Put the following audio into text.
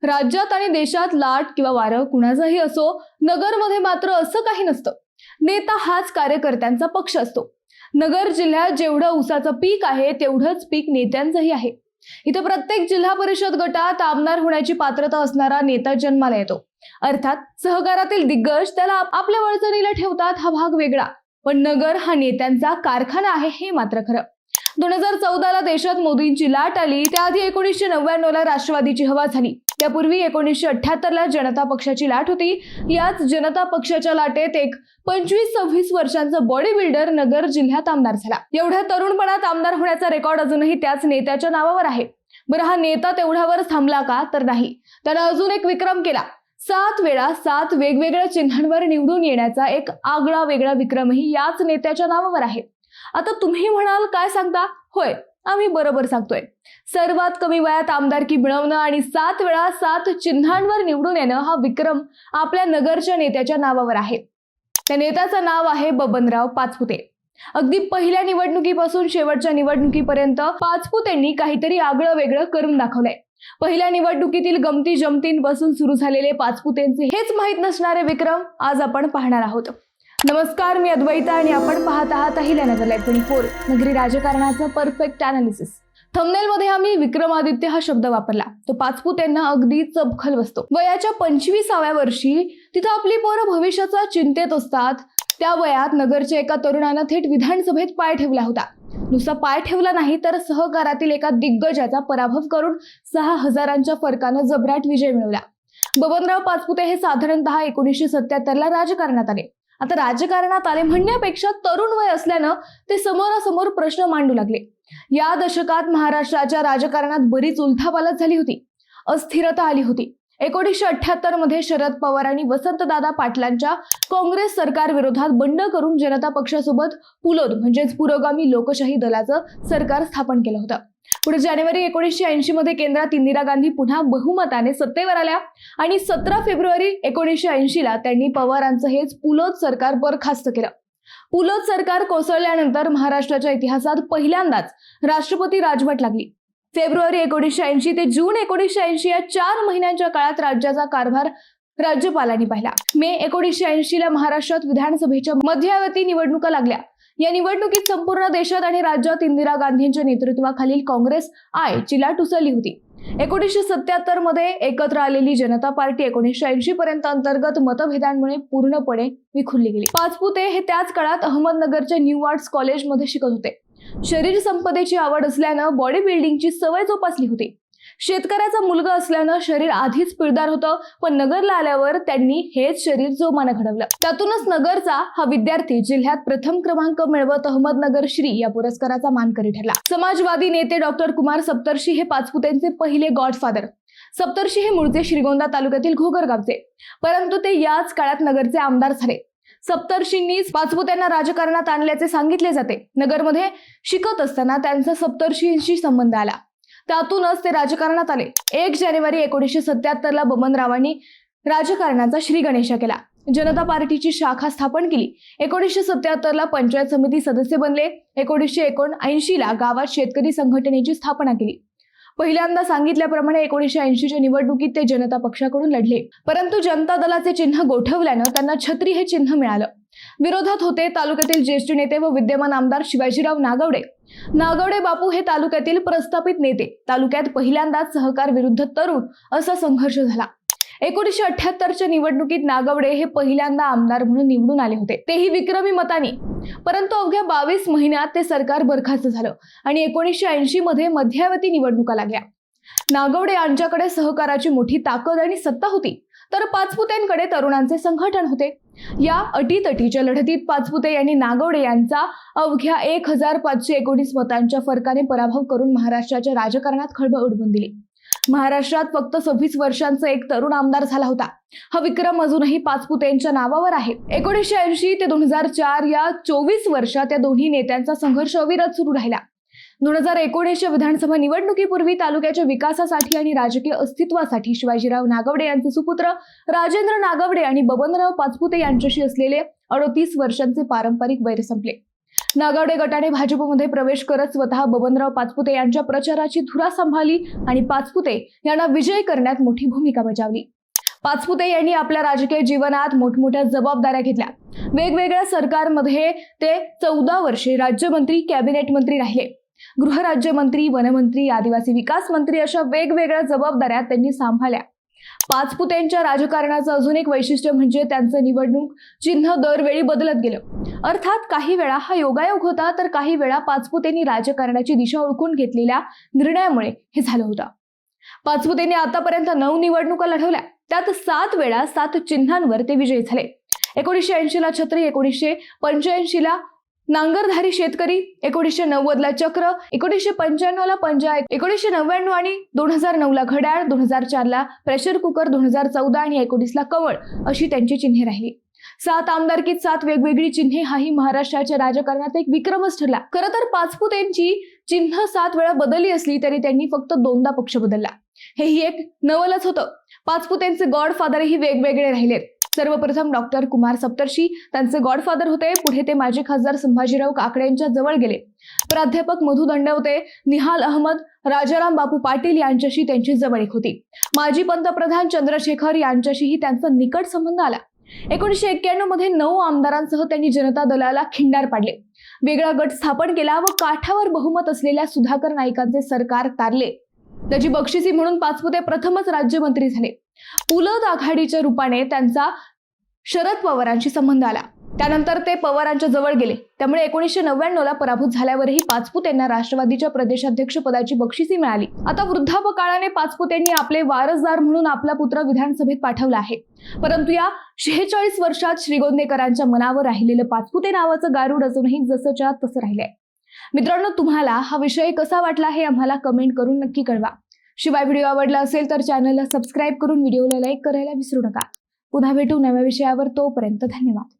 राज्यात आणि देशात लाट किंवा वारं कुणाचाही असो, नगरमध्ये मात्र असं काही नसतं. नेता हाच कार्यकर्त्यांचा पक्ष असतो. नगर जिल्ह्यात जेवढं ऊसाचं पीक आहे तेवढंच पीक नेत्यांचंही आहे. इथं प्रत्येक जिल्हा परिषद गटात आमदार होण्याची पात्रता असणारा नेता जन्माला येतो. अर्थात सहकारातील दिग्गज त्याला आपल्या वळचणीला ठेवतात, हा भाग वेगळा. पण नगर हा नेत्यांचा कारखाना आहे हे मात्र खरं. 2014ला देशात मोदींची लाट आली, त्याआधी 1999ला राष्ट्रवादीची हवा झाली. त्यापूर्वी 1978ला जनता पक्षाची लाट होती. याच जनता पक्षाच्या लाटेत एक 25-26 वर्षांचा बॉडी बिल्डर नगर जिल्ह्यात आमदार झाला. एवढ्या तरुणपणात आमदार होण्याचा रेकॉर्ड अजूनही त्याच नेत्याच्या नावावर आहे. बरं, हा नेता तेवढ्यावर थांबला का? तर नाही. त्यानं अजून एक विक्रम केला. 7 वेळा 7 वेगवेगळ्या चिन्हांवर निवडून येण्याचा एक आगळा वेगळा विक्रमही याच नेत्याच्या नावावर आहे. आता तुम्ही म्हणाल, काय सांगता? होय, आम्ही बरोबर सांगतोय. सर्वात कमी वयात आमदारकी मिळवणं आणि 7 वेळा 7 चिन्हांवर निवडून येणं हा विक्रम आपल्या नगरच्या नेत्याच्या नावावर आहे. त्या नेत्याचं नाव आहे बबनराव पाचपुते. अगदी पहिल्या निवडणुकीपासून शेवटच्या निवडणुकीपर्यंत पाचपुतेंनी काहीतरी आगळं वेगळं करून दाखवलंय. पहिल्या निवडणुकीतील गमती जमतींपासून सुरू झालेले पाचपुतेंचे हेच माहीत नसणारे विक्रम आज आपण पाहणार आहोत. नमस्कार, मी अद्वैता आणि आपण पाहत आहात अहिल्यानगर लाईव्ह 24, नगरी राजकारणाचं परफेक्ट अनालिसिस. थंबनेलमध्ये आम्ही विक्रमादित्य हा शब्द वापरला. तो पाचपुतेंना अगदी चपखल बसतो. वयाच्या 25व्या वर्षी तिथं आपली पोरं भविष्याचा चिंतेत असतात. त्या वयात नगरच्या एका तरुणानं थेट विधानसभेत पाय ठेवला होता. नुसता पाय ठेवला नाही, तर सहकारातील एका दिग्गजाचा पराभव करून 6,000च्या फरकानं जबराट विजय मिळवला. बबनराव पाचपुते हे साधारणतः 1977ला राजकारणात आले. आता राजकारणात आले म्हणण्यापेक्षा तरुण वय असल्यानं ते समोरासमोर प्रश्न मांडू लागले. या दशकात महाराष्ट्राच्या राजकारणात बरीच उलथापालथ झाली होती, अस्थिरता आली होती. 1978मध्ये शरद पवार आणि वसंतदादा पाटलांच्या काँग्रेस सरकार विरोधात बंड करून जनता पक्षासोबत पुलोद म्हणजेच पुरोगामी लोकशाही दलाचं सरकार स्थापन केलं होतं. पुढे जानेवारी 1980मध्ये केंद्रात इंदिरा गांधी पुन्हा बहुमताने सत्तेवर आल्या आणि 17 फेब्रुवारी 1980ला त्यांनी पवारांचं हेच पुलोद सरकार बरखास्त केलं. पुलोद सरकार कोसळल्यानंतर महाराष्ट्राच्या इतिहासात पहिल्यांदाच राष्ट्रपती राजवट लागली. फेब्रुवारी 1980 ते जून 1980 या 4 महिन्यांच्या काळात राज्याचा कारभार राज्यपालांनी पाहिला. मे 1980ला महाराष्ट्रात विधानसभेच्या मध्यावधी निवडणुका लागल्या. या निवडणुकीत संपूर्ण देशात आणि राज्यात इंदिरा गांधींच्या नेतृत्वाखालील काँग्रेस ची लाट उसळली होती. 1977मध्ये एकत्र आलेली जनता पार्टी 1980 पर्यंत अंतर्गत मतभेदांमुळे पूर्णपणे विखुरली गेली. पाचपुते हे त्याच काळात अहमदनगरच्या न्यू आर्ट्स कॉलेजमध्ये शिकत होते. शरीर संपदेची आवड असल्यानं बॉडी बिल्डिंगची सवय जोपासली होती. शेतकऱ्याचा मुलगा असल्यानं शरीर आधीच पिळदार होतं, पण नगरला आल्यावर त्यांनी हेच शरीर जोमानं घडवलं. त्यातूनच नगरचा हा विद्यार्थी जिल्ह्यात प्रथम क्रमांक मिळवत अहमदनगर श्री या पुरस्काराचा मानकरी ठरला. समाजवादी नेते डॉक्टर कुमार सप्तर्षी हे पाचपुतेंचे पहिले गॉडफादर. सप्तर्षी हे मूळचे श्रीगोंदा तालुक्यातील घोगर गावचे, परंतु ते याच काळात नगरचे आमदार झाले. सप्तर्षींनीच पाचपुतेंना राजकारणात आणल्याचे सांगितले जाते. नगरमध्ये शिकत असताना त्यांचा सप्तर्षींशी संबंध आला. त्यातूनच ते राजकारणात आले. 1 जानेवारी 1977ला बबनरावांनी राजकारणाचा श्री गणेशा केला. जनता पार्टीची शाखा स्थापन केली. 1977ला पंचायत समिती सदस्य बनले. 1979ला गावात शेतकरी संघटनेची स्थापना केली. पहिल्यांदा सांगितल्याप्रमाणे 1980च्या निवडणुकीत ते जनता पक्षाकडून लढले, परंतु जनता दलाचे चिन्ह गोठवल्यानं त्यांना छत्री हे चिन्ह मिळालं. विरोधात होते तालुक्यातील ज्येष्ठ नेते व विद्यमान आमदार शिवाजीराव नागवडे. नागवडे बापू हे तालुक्यातील प्रस्थापित नेते. तालुक्यात पहिल्यांदाच सहकार विरुद्ध तरुण असा संघर्ष झाला. 1978च्या निवडणुकीत नागवडे हे पहिल्यांदा आमदार म्हणून निवडून आले होते, तेही विक्रमी मताने. परंतु अवघ्या 22 महिन्यात ते सरकार बरखास्त झालं आणि 1980मध्ये मध्यावधी निवडणुका लागल्या. नागवडे यांच्याकडे सहकाराची मोठी ताकद आणि सत्ता होती, तर पाचपुतेंकडे तरुणांचे संघटन होते. या अटीतटीच्या लढतीत पाचपुते यांनी नागवडे यांचा अवघ्या 1519 मतांच्या फरकाने पराभव करून महाराष्ट्राच्या राजकारणात खळबळ उडवून दिली. महाराष्ट्रात फक्त 26 वर्षांचा एक तरुण आमदार झाला होता. हा विक्रम अजूनही पाचपुतेंच्या नावावर आहे. 1980 ते 2004 या 24 वर्षात या दोन्ही नेत्यांचा संघर्ष अविरत सुरू राहिला. 2019च्या विधानसभा निवडणुकीपूर्वी तालुक्याच्या विकासासाठी आणि राजकीय अस्तित्वासाठी शिवाजीराव नागवडे यांचे सुपुत्र राजेंद्र नागवडे आणि बबनराव पाचपुते यांच्याशी असलेले 38 वर्षांचे पारंपरिक वैर संपले. नागावडे गटाने भाजपमध्ये प्रवेश करत स्वतः बबनराव पाचपुते यांच्या प्रचाराची धुरा सांभाळली आणि पाचपुते यांना विजयी करण्यात मोठी भूमिका बजावली. पाचपुते यांनी आपल्या राजकीय जीवनात मोठमोठ्या जबाबदाऱ्या घेतल्या. वेगवेगळ्या सरकारमध्ये ते 14 वर्षे राज्यमंत्री, कॅबिनेट मंत्री राहिले. गृहराज्यमंत्री, वनमंत्री, आदिवासी विकास मंत्री अशा वेगवेगळ्या जबाबदाऱ्या त्यांनी सांभाळल्या. पाचपुतेंच्या राजकारणाचं अजून एक वैशिष्ट्य म्हणजे त्यांचं निवडणूक चिन्ह दरवेळी बदलत गेलं. अर्थात काही वेळा हा योगायोग होता, तर काही वेळा पाचपुतेंनी राजकारणाची दिशा ओळखून घेतलेल्या निर्णयामुळे हे झालं होतं. पाचपुतेंनी आतापर्यंत 9 निवडणुका लढवल्या. त्यात 7 वेळा 7 चिन्हांवर ते विजयी झाले. 1980 ला छत्री, 1985 ला नांगरधारी शेतकरी, 1990 ला चक्र, 1995 ला पंजा, 1999 आणि 2009 ला घड्याळ, 2004 ला प्रेशर कुकर, 2014 आणि 19 ला कमळ अशी त्यांची चिन्हे राहिली. 7 आमदारकीत 7 वेगवेगळी चिन्हे हाही महाराष्ट्राच्या राजकारणात एक विक्रमच ठरला. खरं तर पाचपुतेंची चिन्ह 7 वेळा बदलली असली तरी त्यांनी फक्त 2दा पक्ष बदलला. हेही एक नवलच होतं. पाचपुतेंचे गॉडफादरही वेगवेगळे राहिलेत. सर्वप्रथम डॉक्टर कुमार सप्तर्षी त्यांचे गॉडफादर होते. पुढे ते माजी खासदार संभाजीराव काकडे यांच्या जवळ गेले. प्राध्यापक मधु दंडवते, निहाल अहमद, राजाराम बापू पाटील यांच्याशी त्यांची जवळीक होती. माजी पंतप्रधान चंद्रशेखर यांच्याशीही त्यांचा निकट संबंध आला. 1991 मध्ये 9 आमदारांसह त्यांनी जनता दलाला खिंडार पाडले. वेगळा गट स्थापन केला व काठावर बहुमत असलेल्या सुधाकर नाईकांचे सरकार तारले. त्याची बक्षिसी म्हणून पाचपुते प्रथमच राज्यमंत्री झाले. उलट आघाडीच्या रूपाने त्यांचा शरद पवारांशी संबंध आला. त्यानंतर ते पवारांच्या जवळ गेले. त्यामुळे 1999 ला पराभूत झाल्यावरही पाचपुतेंना राष्ट्रवादीच्या प्रदेशाध्यक्ष पदाची बक्षिसी मिळाली. आता वृद्धापकाळाने पाचपुतेंनी आपले वारसदार म्हणून आपला पुत्र विधानसभेत पाठवला आहे. परंतु या 46 वर्षात श्रीगोंदेकरांच्या मनावर राहिलेलं पाचपुते नावाचं गारुड अजूनही जसंच्या तसं राहिलंय. मित्रांनो, तुम्हाला हा विषय कसा वाटला हे आम्हाला कमेंट करून नक्की कळवा. शिवाय व्हिडिओ आवडला असेल तर चॅनलला सबस्क्राईब करून व्हिडिओला लाईक करायला विसरू नका. पुन्हा भेटू नव्या विषयावर. तोपर्यंत धन्यवाद.